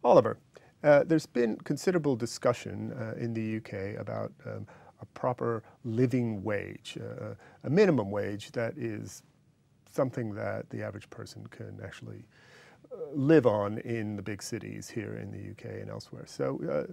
Oliver, there's been considerable discussion in the UK about a proper living wage, a minimum wage that is something that the average person can actually live on in the big cities here in the UK and elsewhere. So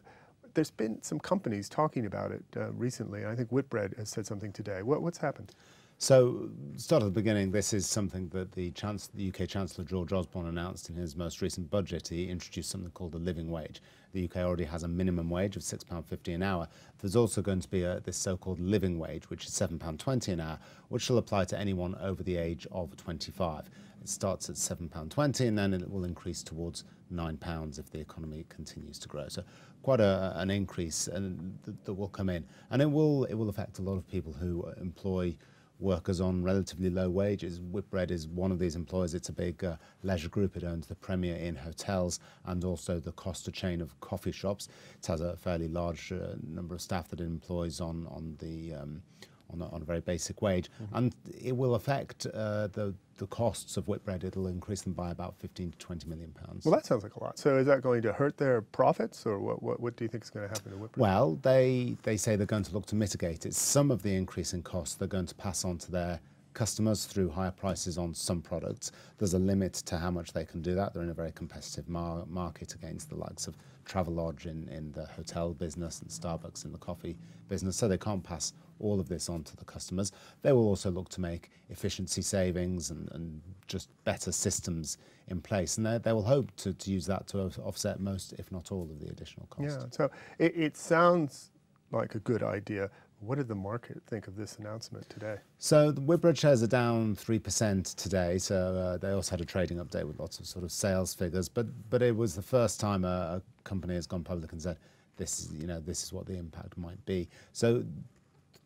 there's been some companies talking about it recently. I think Whitbread has said something today. What's happened? So, start at the beginning, this is something that the UK Chancellor George Osborne announced in his most recent budget. He introduced something called the living wage. The UK already has a minimum wage of £6.50 an hour. There's also going to be this so-called living wage, which is £7.20 an hour, which will apply to anyone over the age of 25. It starts at £7.20 and then it will increase towards £9 if the economy continues to grow. So quite an increase that will come in. And it will affect a lot of people who employ workers on relatively low wages. Whitbread is one of these employers. It's a big leisure group. It owns the Premier Inn hotels and also the Costa chain of coffee shops. It has a fairly large number of staff that it employs on a very basic wage, and it will affect the costs of Whitbread. It'll increase them by about 15 to 20 million pounds. Well, that sounds like a lot. So is that going to hurt their profits, or what do you think is going to happen to Whitbread? Well, they say they're going to look to mitigate it. Some of the increase in costs they're going to pass on to their customers through higher prices on some products. There's a limit to how much they can do that. They're in a very competitive market against the likes of Travelodge in the hotel business and Starbucks in the coffee business, so they can't pass all of this on to the customers. They will also look to make efficiency savings and just better systems in place, and they will hope to use that to offset most, if not all, of the additional costs. Yeah, so it sounds like a good idea. What did the market think of this announcement today? So the Whitbread shares are down 3% today. So they also had a trading update with lots of sort of sales figures. But it was the first time a company has gone public and said, this is what the impact might be. So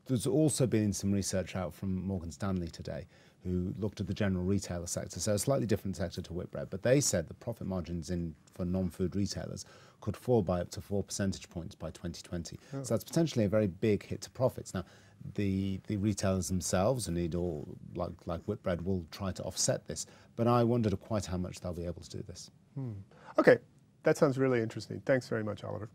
there's also been some research out from Morgan Stanley today, who looked at the general retailer sector, so a slightly different sector to Whitbread, but they said the profit margins for non-food retailers could fall by up to 4 percentage points by 2020. Oh. So that's potentially a very big hit to profits. Now, the retailers themselves, and all like Whitbread, will try to offset this, but I wondered quite how much they'll be able to do this. Okay, that sounds really interesting. Thanks very much, Oliver.